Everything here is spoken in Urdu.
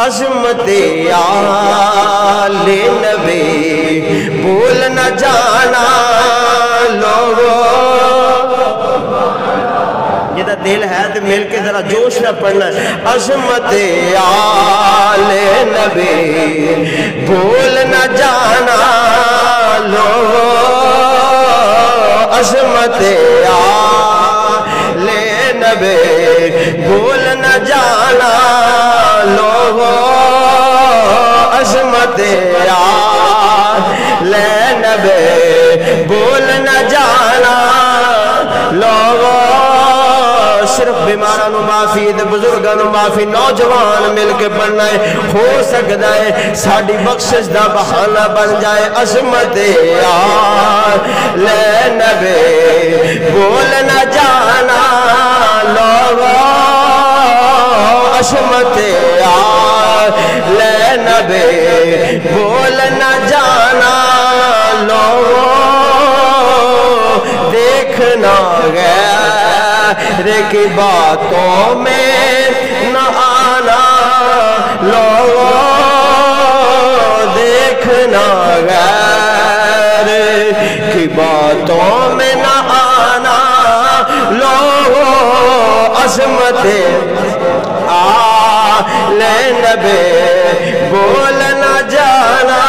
عظمت آل نبی بھول نہ جانا لوگو. جدہ دل ہے تو مل کے ذرا جوش نہ پڑھنا ہے. عظمت آل نبی بھول نہ جانا لوگو. عظمت آل نبی بھول نہ جانا لوگو. عظمت آل نبی بھول نہ جانا لوگو. صرف بیمارانو معافی دے بزرگانو معافی نوجوان مل کے پڑھنا ہے. ہو سکتا ہے ساڑھی بخشش دا بہانہ بن جائے. عظمت آل نبی بھول نہ جانا لوگو. عظمت آل نبی بھول نہ جانا لوگو. دیکھنا غیر کی باتوں میں نہ آنا لوگو. دیکھنا غیر کی باتوں میں نہ آنا لوگو. عظمت آل نبی بھول نہ جانا